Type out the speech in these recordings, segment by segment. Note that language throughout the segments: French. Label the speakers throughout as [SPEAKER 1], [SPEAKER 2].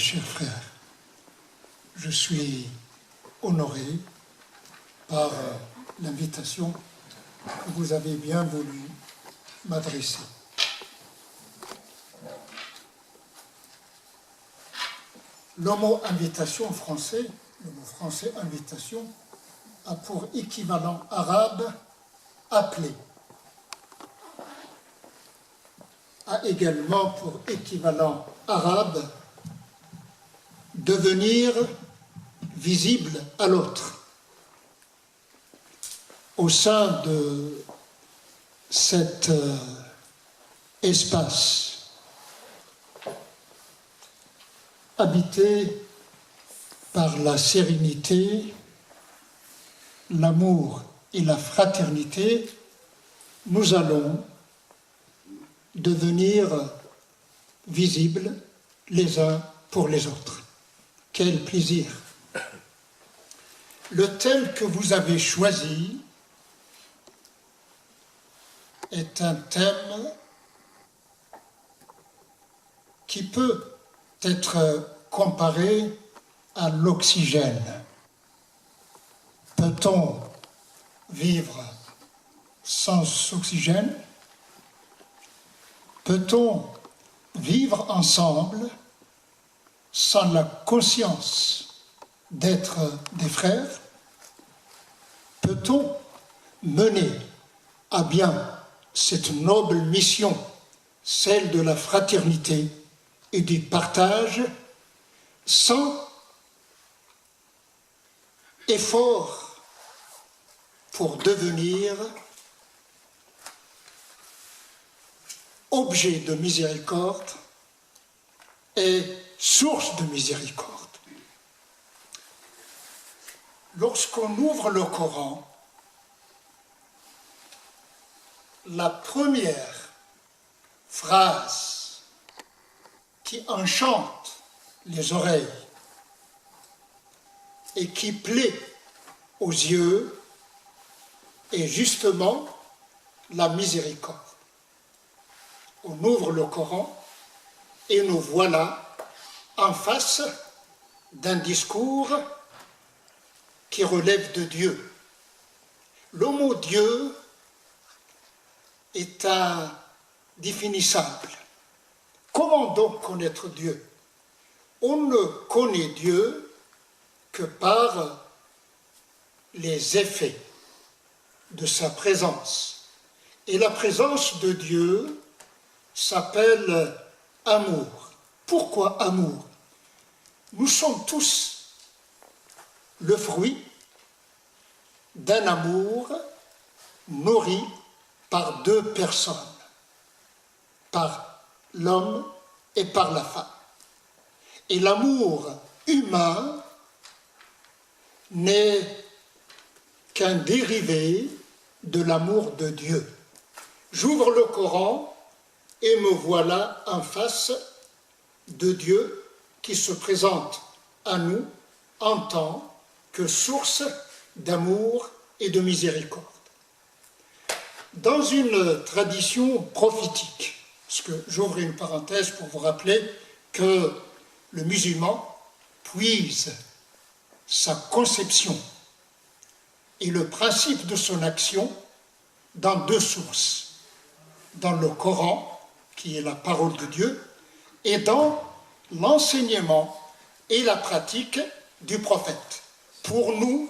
[SPEAKER 1] chers frères, je suis honoré par l'invitation que vous avez bien voulu m'adresser. Le mot invitation en français, le mot français invitation, a pour équivalent arabe appeler, a également pour équivalent arabe devenir visible à l'autre. Au sein de cet espace habité par la sérénité, l'amour et la fraternité, nous allons devenir visibles les uns pour les autres. Quel plaisir! Le thème que vous avez choisi est un thème qui peut être comparé à l'oxygène. Peut-on vivre sans oxygène? Peut-on vivre ensemble sans la conscience d'être des frères? Peut-on mener à bien cette noble mission, celle de la fraternité et du partage, sans effort pour devenir objet de miséricorde et source de miséricorde? Lorsqu'on ouvre le Coran, la première phrase qui enchante les oreilles et qui plaît aux yeux est justement la miséricorde. On ouvre le Coran et nous voilà en face d'un discours qui relève de Dieu. Le mot Dieu est indéfinissable. Comment donc connaître Dieu? On ne connaît Dieu que par les effets de sa présence. Et la présence de Dieu s'appelle amour. Pourquoi amour? Nous sommes tous le fruit d'un amour nourri par deux personnes, par l'homme et par la femme. Et l'amour humain n'est qu'un dérivé de l'amour de Dieu. J'ouvre le Coran et me voilà en face de Dieu qui se présente à nous en tant que source d'amour et de miséricorde. Dans une tradition prophétique, parce que j'ouvre une parenthèse pour vous rappeler que le musulman puise sa conception et le principe de son action dans deux sources, dans le Coran, qui est la parole de Dieu, et dans l'enseignement et la pratique du prophète. Pour nous,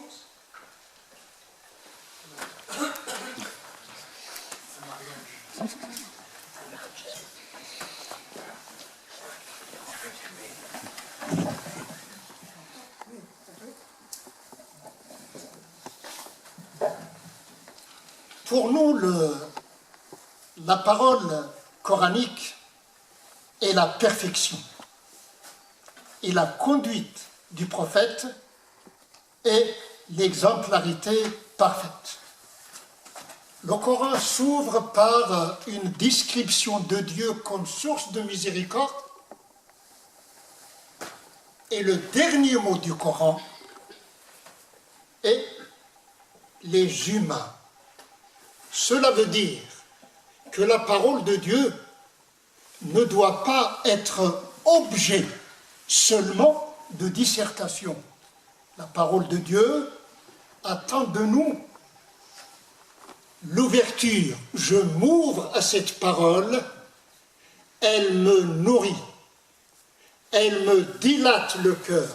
[SPEAKER 1] la parole coranique est la perfection et la conduite du prophète est l'exemplarité parfaite. Le Coran s'ouvre par une description de Dieu comme source de miséricorde et le dernier mot du Coran est les humains. Cela veut dire que la parole de Dieu ne doit pas être objet seulement de dissertation. La parole de Dieu attend de nous l'ouverture. Je m'ouvre à cette parole, elle me nourrit, elle me dilate le cœur.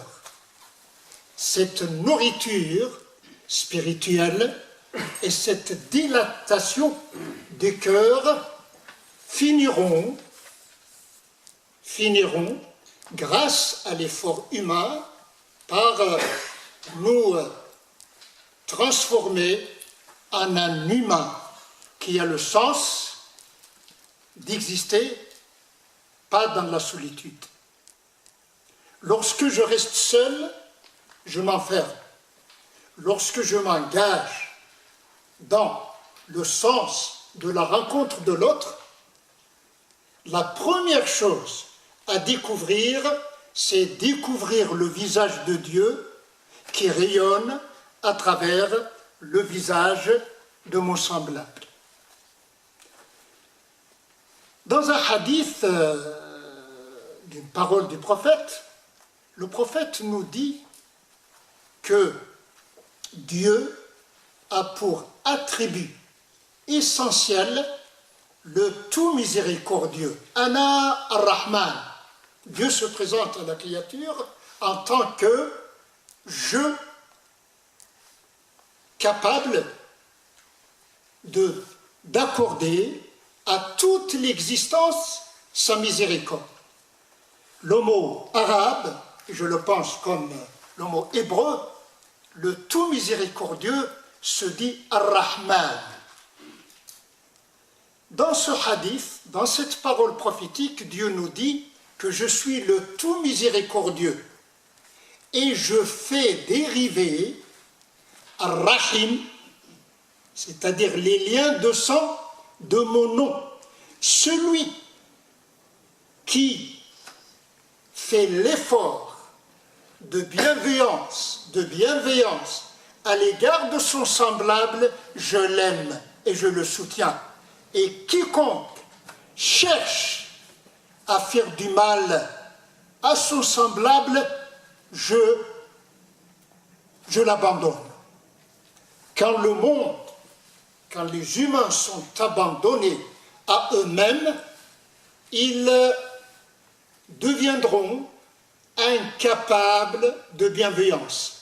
[SPEAKER 1] Cette nourriture spirituelle et cette dilatation du cœur finiront, grâce à l'effort humain, par nous transformer en un humain qui a le sens d'exister, pas dans la solitude. Lorsque je reste seul, je m'enferme. Lorsque je m'engage dans le sens de la rencontre de l'autre, la première chose à découvrir, c'est découvrir le visage de Dieu qui rayonne à travers le visage de mon semblable. Dans un hadith d'une parole du prophète, le prophète nous dit que Dieu a pour attribut essentiel le tout miséricordieux. Ana ar-Rahman. Dieu se présente à la créature en tant que je capable d'accorder à toute l'existence sa miséricorde. Le mot arabe, je le pense comme le mot hébreu, le tout miséricordieux se dit Ar-Rahman. Dans ce hadith, dans cette parole prophétique, Dieu nous dit que je suis le tout miséricordieux et je fais dériver Ar-Rahim, c'est-à-dire les liens de sang de mon nom. Celui qui fait l'effort de bienveillance à l'égard de son semblable, je l'aime et je le soutiens. Et quiconque cherche à faire du mal à son semblable, je l'abandonne. Quand le monde, quand les humains sont abandonnés à eux-mêmes, ils deviendront incapables de bienveillance,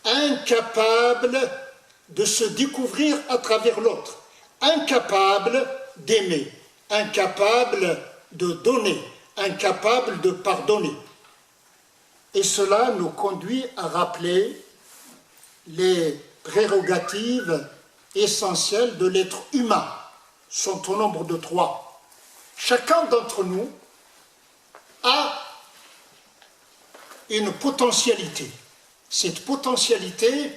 [SPEAKER 1] incapables de se découvrir à travers l'autre, incapables d'aimer, incapables de donner, incapables de pardonner. Et cela nous conduit à rappeler les prérogatives essentielles de l'être humain, sont au nombre de 3. Chacun d'entre nous a une potentialité. Cette potentialité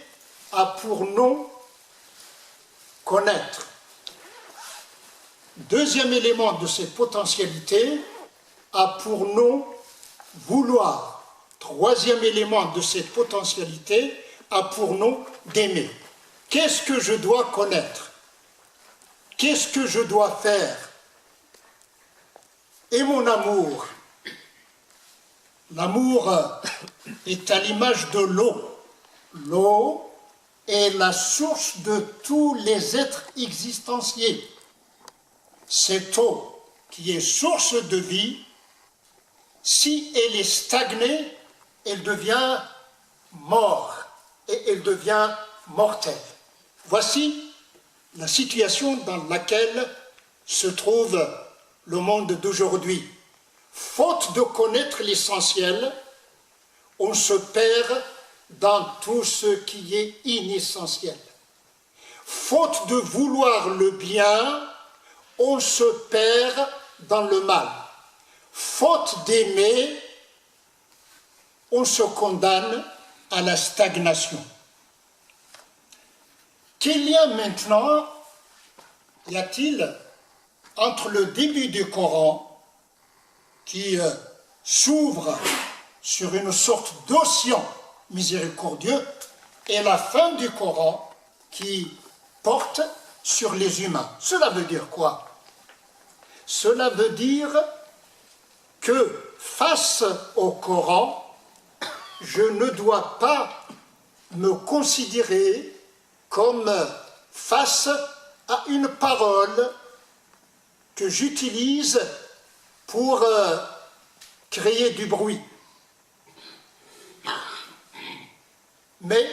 [SPEAKER 1] a pour nom connaître. Deuxième élément de cette potentialité a pour nom vouloir. Troisième élément de cette potentialité a pour nom d'aimer. Qu'est-ce que je dois connaître? Qu'est-ce que je dois faire? Et mon amour? L'amour est à l'image de l'eau. L'eau est la source de tous les êtres existentiels. Cette eau qui est source de vie, si elle est stagnée, elle devient morte et elle devient mortelle. Voici la situation dans laquelle se trouve le monde d'aujourd'hui. Faute de connaître l'essentiel, on se perd dans tout ce qui est inessentiel. Faute de vouloir le bien, on se perd dans le mal. Faute d'aimer, on se condamne à la stagnation. Quel lien maintenant y a-t-il entre le début du Coran qui s'ouvre sur une sorte d'océan miséricordieux et la fin du Coran qui porte sur les humains? Cela veut dire quoi? Cela veut dire que face au Coran, je ne dois pas me considérer comme face à une parole que j'utilise pour créer du bruit. Mais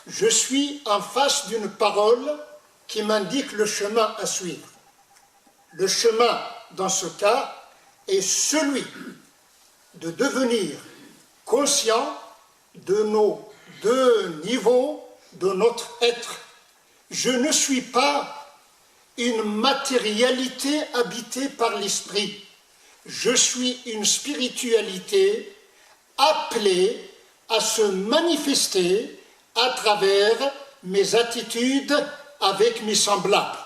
[SPEAKER 1] je suis en face d'une parole qui m'indique le chemin à suivre. Le chemin, dans ce cas, est celui de devenir conscient de nos deux niveaux de notre être. Je ne suis pas une matérialité habitée par l'esprit. Je suis une spiritualité appelée à se manifester à travers mes attitudes avec mes semblables.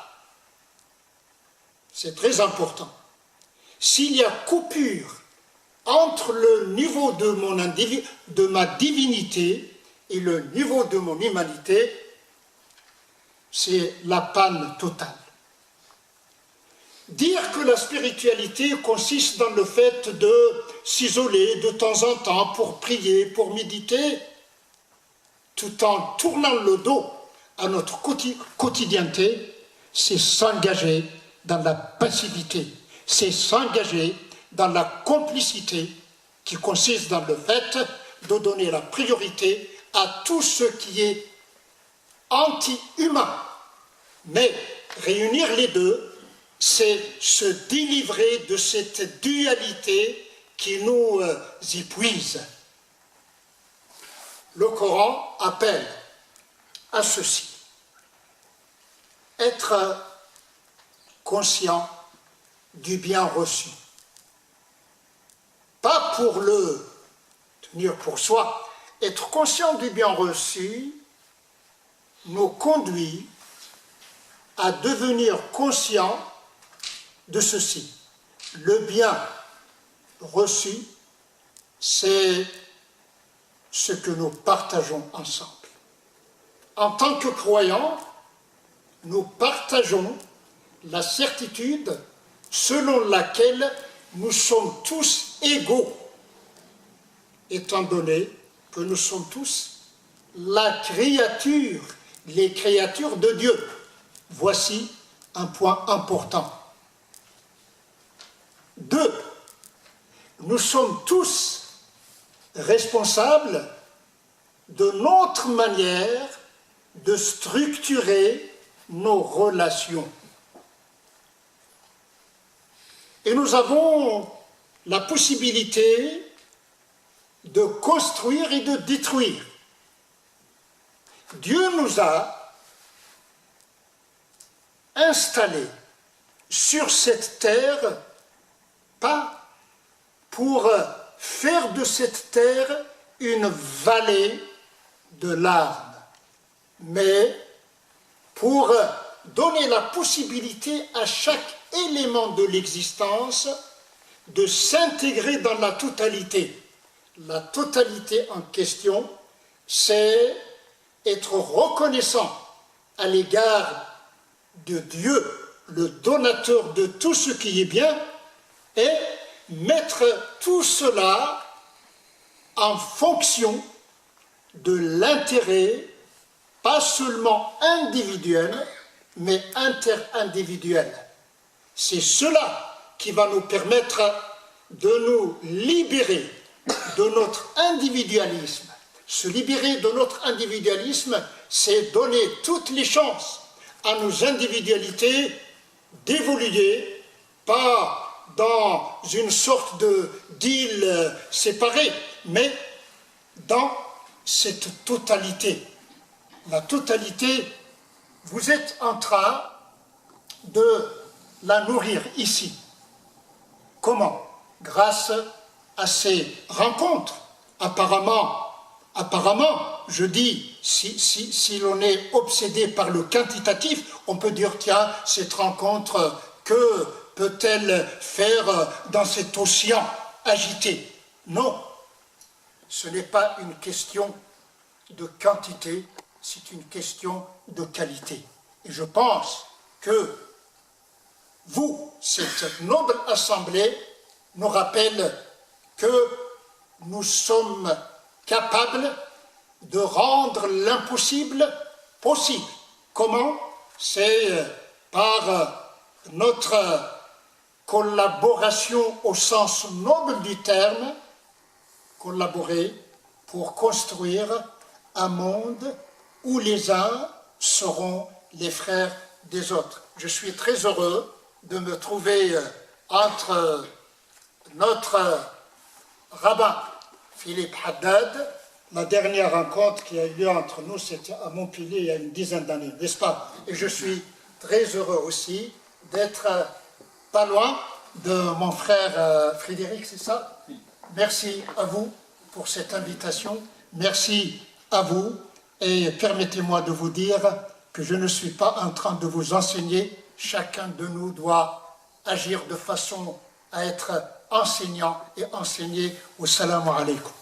[SPEAKER 1] C'est très important. S'il y a coupure entre le niveau de ma divinité et le niveau de mon humanité, c'est la panne totale. Dire que la spiritualité consiste dans le fait de s'isoler de temps en temps pour prier, pour méditer, tout en tournant le dos à notre quotidienneté, c'est s'engager dans la passivité, c'est s'engager dans la complicité qui consiste dans le fait de donner la priorité à tout ce qui est anti-humain. Mais réunir les deux, c'est se délivrer de cette dualité qui nous épuise. Le Coran appelle à ceci: être conscient du bien reçu. Pas pour le tenir pour soi. Être conscient du bien reçu nous conduit à devenir conscient de ceci. Le bien reçu, c'est ce que nous partageons ensemble. En tant que croyants, nous partageons la certitude selon laquelle nous sommes tous égaux, étant donné que nous sommes tous les créatures de Dieu. Voici un point important. 2. Nous sommes tous responsables de notre manière de structurer nos relations. Et nous avons la possibilité de construire et de détruire. Dieu nous a installés sur cette terre, pas pour faire de cette terre une vallée de larmes, mais pour donner la possibilité à chaque élément de l'existence de s'intégrer dans la totalité. La totalité en question, c'est être reconnaissant à l'égard de Dieu, le donateur de tout ce qui est bien, et mettre tout cela en fonction de l'intérêt, pas seulement individuel, mais interindividuel. C'est cela qui va nous permettre de nous libérer de notre individualisme. Se libérer de notre individualisme, c'est donner toutes les chances à nos individualités d'évoluer, pas dans une sorte d'île séparée, mais dans cette totalité. La totalité, vous êtes en train de la nourrir ici. Comment? Grâce à ces rencontres. Apparemment, je dis, si l'on est obsédé par le quantitatif, on peut dire, tiens, cette rencontre, que peut-elle faire dans cet océan agité? Non, ce n'est pas une question de quantité, c'est une question de qualité. Et je pense que vous, cette noble assemblée, nous rappelle que nous sommes capables de rendre l'impossible possible. Comment? C'est par notre collaboration au sens noble du terme, collaborer pour construire un monde où les uns seront les frères des autres. Je suis très heureux de me trouver entre notre rabbin Philippe Haddad. La dernière rencontre qui a eu lieu entre nous, c'était à Montpellier il y a une dizaine d'années, n'est-ce pas? Et je suis très heureux aussi d'être pas loin de mon frère Frédéric, c'est ça? Merci à vous pour cette invitation. Merci à vous. Et permettez-moi de vous dire que je ne suis pas en train de vous enseigner. Chacun de nous doit agir de façon à être enseignant et enseigner. Wassalamu alaikum.